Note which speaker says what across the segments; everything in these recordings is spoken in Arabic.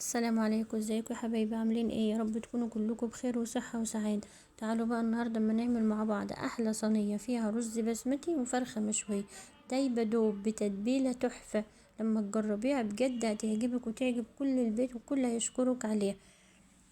Speaker 1: السلام عليكم، ازيكم يا حبايبي؟ عاملين ايه؟ يا رب تكونوا كلكم بخير وصحة وسعادة. تعالوا بقى النهاردة اما نعمل مع بعض احلى صينية فيها رز بسمتي وفرخة مشوية دايبة دوب بتتبيلة تحفة. لما تجربيها بجد هتعجبك وتعجب كل البيت وكل هيشكرك عليها.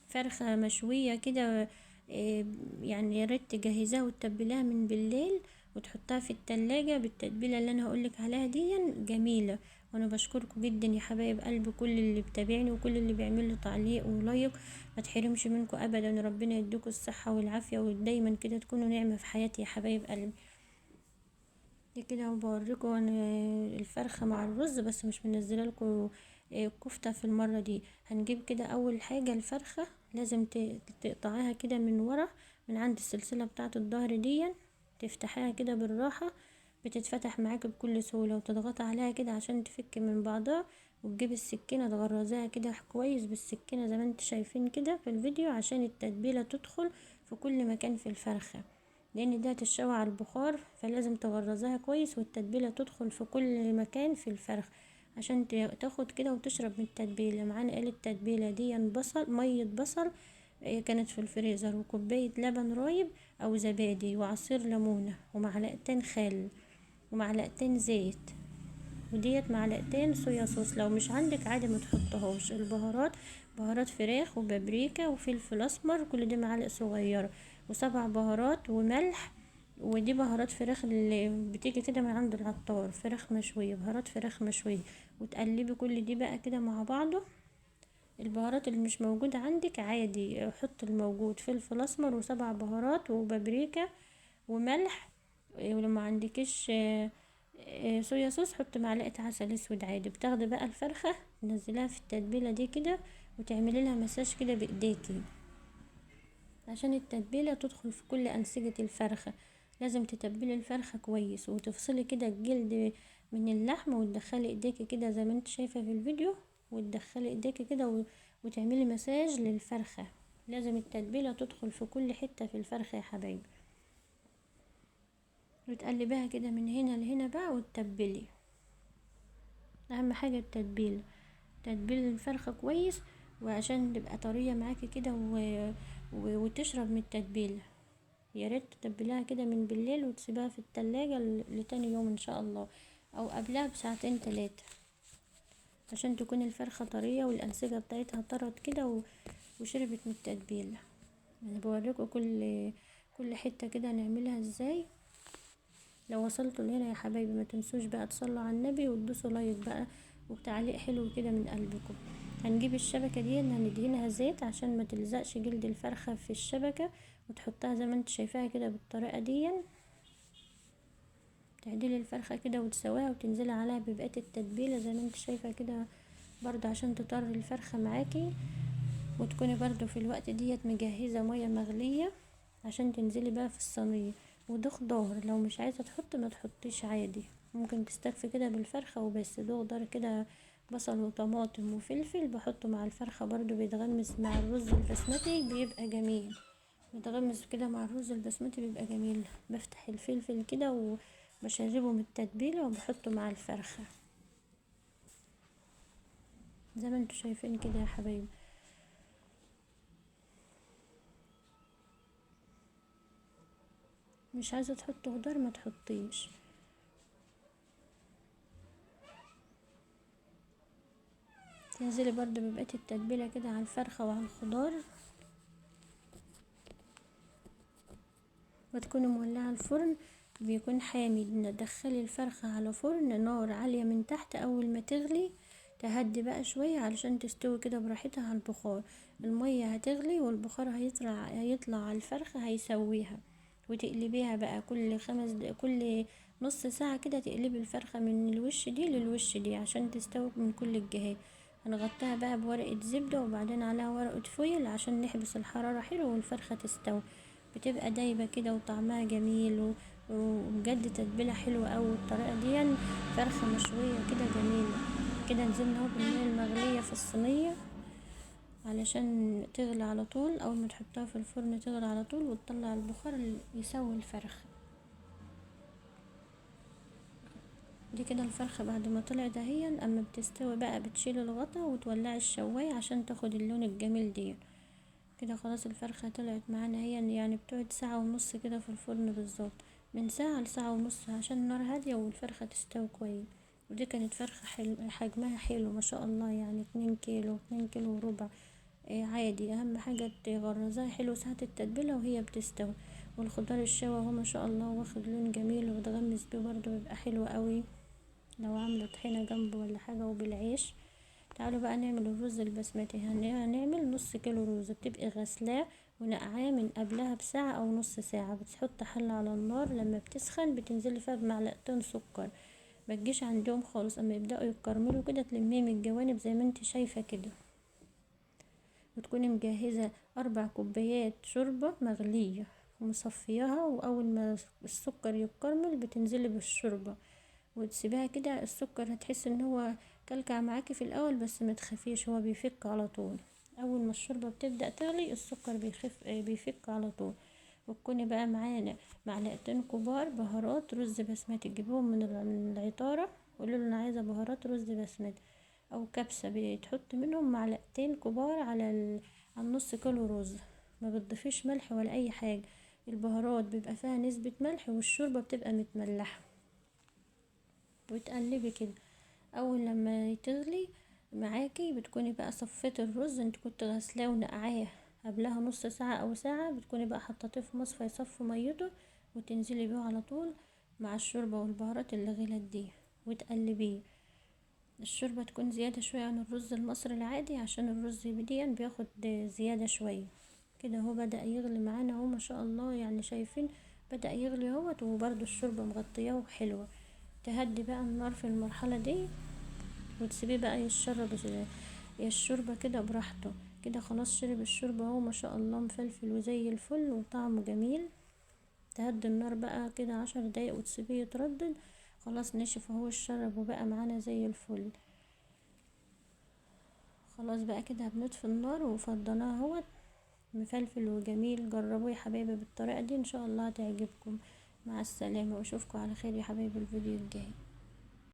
Speaker 1: فرخة مشوية كده. إيه، يعني يا ريت تجهزيها وتتبليها من بالليل وتحطها في التلاجة بالتتبيلة اللي انا هقولك عليها دي جميلة. وانا بشكركم جدا يا حبايب قلبي، كل اللي بتابعني وكل اللي بيعمل لي تعليق ولايك. ما تحرمش منكم ابدا، ربنا يديكم الصحة والعافية ودايما كده تكونوا نعمة في حياتي يا حبايب قلبي. دي كده وبوريكم انا الفرخة مع الرز، بس مش منزله لكم كفتة في المرة دي. هنجيب كده اول حاجة الفرخة، لازم تقطعيها كده من ورا، من عند السلسلة بتاعة الظهر دي، تفتحيها كده بالراحة. بتتفتح معاك بكل سهولة وتضغط عليها كده عشان تفك من بعضها. وتجيب السكينة تغرزها كده كويس بالسكينة زي ما انت شايفين كده في الفيديو، عشان التتبيلة تدخل في كل مكان في الفرخة، لان ده هتتشوى على البخار، فلازم تغرزها كويس والتتبيله تدخل في كل مكان في الفرخ عشان تاخد كده وتشرب من التتبيله. معانا قال التتبيله دي بصل، ميه بصل كانت في الفريزر، وكوبايه لبن رايب او زبادي، وعصير ليمونه، ومعلقتين خل، ومعلقتين زيت، وديت معلقتين صويا صوص. لو مش عندك عادي ما تحطهاش. البهارات بهارات فراخ وبابريكا وفلفل اسمر، كل دي معالق صغيره، وسبع بهارات وملح. ودي بهارات فراخ اللي بتيجي كده من عند العطار، فراخ مشويه، بهارات فراخ مشويه. وتقلبي كل دي بقى كده مع بعضه. البهارات اللي مش موجوده عندك عادي حط الموجود، فلفل اسمر وسبع بهارات وبابريكا وملح. ولو ما عندكش صويا صوص حط معلقه عسل اسود عادي. بتاخدي بقى الفرخه تنزليها في التتبيله دي كده، وتعملي لها مساج كده بايديكي عشان التتبيله تدخل في كل انسجه الفرخه. لازم تتبلي الفرخه كويس وتفصلي كده الجلد من اللحم، وتدخلي ايديكي كده زي ما انت شايفه في الفيديو، وتدخلي ايديكي كده وتعملي مساج للفرخه. لازم التتبيله تدخل في كل حته في الفرخه يا حبايبي، وتقلبيها كده من هنا لهنا بقى وتتبلي. اهم حاجه التتبيله، تتبيل الفرخه كويس وعشان تبقى طريه معاكي كده وتشرب من التتبيله. يا ريت تتبليها كده من بالليل وتسيبها في التلاجة لتاني يوم ان شاء الله، او قبلها بساعتين 3، عشان تكون الفرخه طريه والانسجه بتاعتها طرت كده وشربت من التتبيله. انا بوريكم كل حته كده نعملها ازاي. لو وصلتوا لهنا يا حبايبي ما تنسوش بقى تصلوا على النبي وتدوسوا لايك بقى وتعليق حلو كده من قلبكم. هنجيب الشبكة دي هندهنها زيت عشان ما تلزقش جلد الفرخة في الشبكة، وتحطها زي ما انت شايفاها كده بالطريقة دي. تعدلي الفرخة كده وتسويها وتنزلي عليها ببقية التتبيلة زي ما انت شايفة كده، برضه عشان تطر الفرخة معاكي. وتكوني برضو في الوقت ديت مجهزة مية مغلية عشان تنزلي بقى في الصينية. وده خضار، لو مش عايزة تحط ما تحطيش عادي، ممكن تستكفي كده بالفرخة وبس. ده خضار كده، بصل وطماطم وفلفل بحطه مع الفرخة، برضو بيتغمس مع الرز البسمتي بيبقى جميل. بيتغمس كده مع الرز البسمتي بيبقى جميل. بفتح الفلفل كده وبشربه من التتبيلة وبحطه مع الفرخة زي ما انتوا شايفين كده يا حبايبي. مش عايزة تحط خضار ما تحطيش. تنزلي برضو ببقية التتبيلة كده على الفرخة وعلى الخضار، وتكوني مولعة الفرن بيكون حامي. ندخلي الفرخة على فرن نار عالية من تحت، اول ما تغلي تهدي بقى شوية علشان تستوي كده براحتها على البخار. المية هتغلي والبخار هيطلع على الفرخة هيسويها. وتقلبيها بقى كل 5 دقايق، كل نص ساعة كده تقلبي الفرخة من الوش دي للوش دي عشان تستوي من كل الجهات. هنغطيها بقى بورقة زبدة وبعدين عليها ورقة فويل عشان نحبس الحرارة حلو والفرخة تستوي. بتبقى دايبة كده وطعمها جميل وبجد تتبيلة حلوة اوي الطريقة دي. فرخة مشوية كده جميلة. كده نزلنا اهو بالمية المغلية في الصينية علشان تغلي على طول. اول ما تحطها في الفرن تغلي على طول وتطلع البخار اللي يسوي الفرخة. دي كده الفرخة بعد ما طلعت اهي، اما بتستوي بقى بتشيل الغطا وتولعي الشواية عشان تاخد اللون الجميل دي. كده خلاص الفرخة طلعت معانا هي، يعني بتقعد ساعة ونص كده في الفرن بالظبط، من ساعة لساعة ونص عشان النار هادية والفرخة تستوي كويس. ودي كانت فرخة حلو، حجمها حلو ما شاء الله، يعني 2 كيلو 2 كيلو وربع. عادي، اهم حاجة تغرزها حلو ساعة التتبيلة وهي بتستوي. والخضار الشوا اهو ما شاء الله واخد لون جميل، وتغمس بيه برضه بيبقى حلو قوي لو عامله طحينة جنبه ولا حاجة وبالعيش. تعالوا بقى نعمل الرز البسمتي. هنعمل نص كيلو رز، بتبقي غسلاه ونقعاه من قبلها بساعة او نص ساعة. بتحط حلة على النار، لما بتسخن بتنزلي فيها بمعلقتين سكر، ما تجيش عندهم خالص، اما يبداوا يتكرملوا كده تلميه من الجوانب زي ما انت شايفة كده. وتكوني مجهزة 4 كوبايات شوربة مغلية ومصفياها، واول ما السكر يتكرمل بتنزلي بالشوربة وتسيبيها كده. السكر هتحس ان هو كلكع معاكي في الاول، بس ما تخافيش هو بيفك على طول. اول ما الشوربة بتبدأ تغلي السكر بيفك على طول. وتكوني بقى معانا معلقتين كبار بهارات رز بسمتي، تجيبوهم من العطارة، قولوا له انا عايزة بهارات رز بسمتي او كبسة، بتحط منهم معلقتين كبار على النص كيلو رز. ما بتضيفيش ملح ولا اي حاجة، البهارات بيبقى فيها نسبة ملح والشوربة بتبقى متملحة. وتقلبي كده، اول لما تغلي معاكي بتكوني بقى صفيت الرز، انت كنت غسلاه ونقعاه قبلها نص ساعة او ساعة، بتكوني بقى حطيتيه في مصفى يصفي ميته، وتنزلي بيه على طول مع الشوربة والبهارات اللي غلت دي، وتقلبيه. الشوربة تكون زيادة شوية عن الرز المصري العادي، عشان الرز بديا بياخد زيادة شوية. كده هو بدأ يغلي معانا اهو ما شاء الله، يعني شايفين بدأ يغلي اهوت، وبرده الشوربة مغطياه وحلوة. تهدي بقى النار في المرحلة دي وتسيبيه بقى يشرب الشوربة كده براحته. كده خلاص شرب الشوربة اهو ما شاء الله، مفلفل وزي الفل وطعمه جميل. تهدي النار بقى كده 10 دقايق وتسيبيه يتردد. خلاص نشف اهو الشرب وبقى معانا زي الفل. خلاص بقى كده بنطفي النار وفضيناه اهوت، مفلفل وجميل. جربوه يا حبايبي بالطريقة دي ان شاء الله هتعجبكم. مع السلامة واشوفكم على خير يا حبايبي الفيديو الجاي.